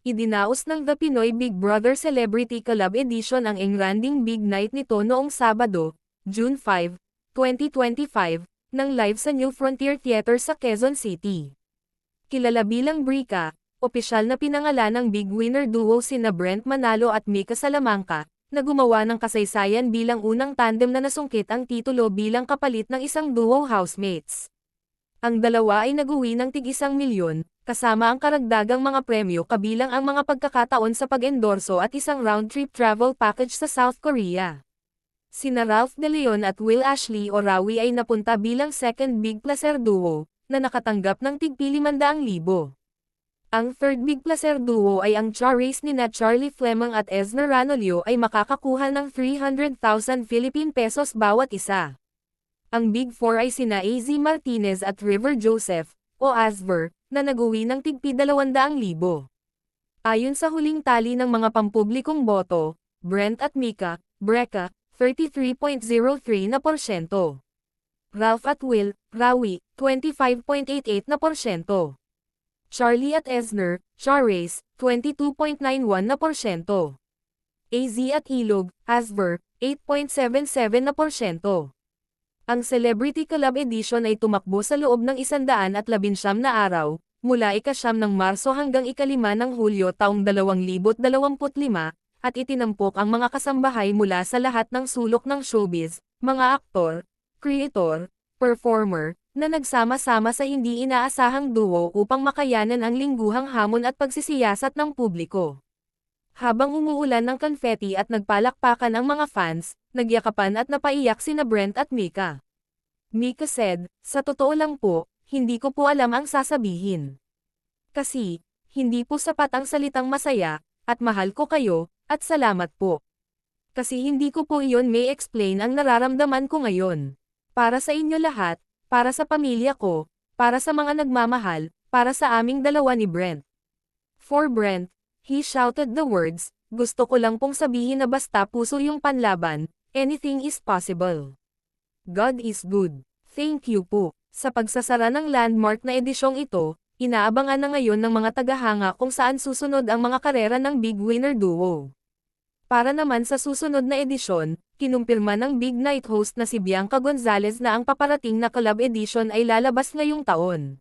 Idinaos ng The Pinoy Big Brother Celebrity Collab Edition ang engranding big night nito noong Sabado, June 5, 2025, ng live sa New Frontier Theater sa Quezon City. Kilala bilang Brika, opisyal na pinangalan ng big winner duo sina Brent Manalo at Mika Salamanca, na gumawa ng kasaysayan bilang unang tandem na nasungkit ang titulo bilang kapalit ng isang duo housemates. Ang dalawa ay nag-uwi ng tig-1 milyon, kasama ang karagdagang mga premyo kabilang ang mga pagkakataon sa pag-endorso at isang round-trip travel package sa South Korea. Sina Ralph De Leon at Will Ashley o Rawi ay napunta bilang second big placer duo, na nakatanggap ng tig-500,000. Ang third big placer duo ay ang Charace nina Charlie Fleming at Esner Ranolio ay makakakuha ng 300,000 Philippine pesos bawat isa. Ang Big Four ay sina AZ Martinez at River Joseph, o Asver, na nag-uwi ng tig-200,000. Ayon sa huling tali ng mga pampublikong boto, Brent at Mika, Breka, 33.03%. Ralph at Will, Rawi, 25.88%. Charlie at Esner, Charace, 22.91%. AZ at Ilog, Asver, 8.77%. Ang Celebrity Collab Edition ay tumakbo sa loob ng 119 na araw, mula ika-9 ng Marso hanggang ika-5 ng Hulyo taong 2025, at itinampok ang mga kasambahay mula sa lahat ng sulok ng showbiz, mga aktor, creator, performer, na nagsama-sama sa hindi inaasahang duo upang makayanan ang lingguhang hamon at pagsisiyasat ng publiko. Habang umuulan ng confetti at nagpalakpakan ang mga fans, nagyakapan at napaiyak sina Brent at Mika. Mika said, "Sa totoo lang po, hindi ko po alam ang sasabihin. Kasi, hindi po sapat ang salitang masaya, at mahal ko kayo, at salamat po. Kasi hindi ko po iyon may explain ang nararamdaman ko ngayon. Para sa inyo lahat, para sa pamilya ko, para sa mga nagmamahal, para sa aming dalawa ni Brent." For Brent, he shouted the words, "Gusto ko lang pong sabihin na basta puso yung panlaban, anything is possible. God is good. Thank you po." Sa pagsasara ng landmark na edisyong ito, inaabangan na ngayon ng mga tagahanga kung saan susunod ang mga karera ng big winner duo. Para naman sa susunod na edisyon, kinumpirma ng Big Night host na si Bianca Gonzalez na ang paparating na collab edition ay lalabas ngayong taon.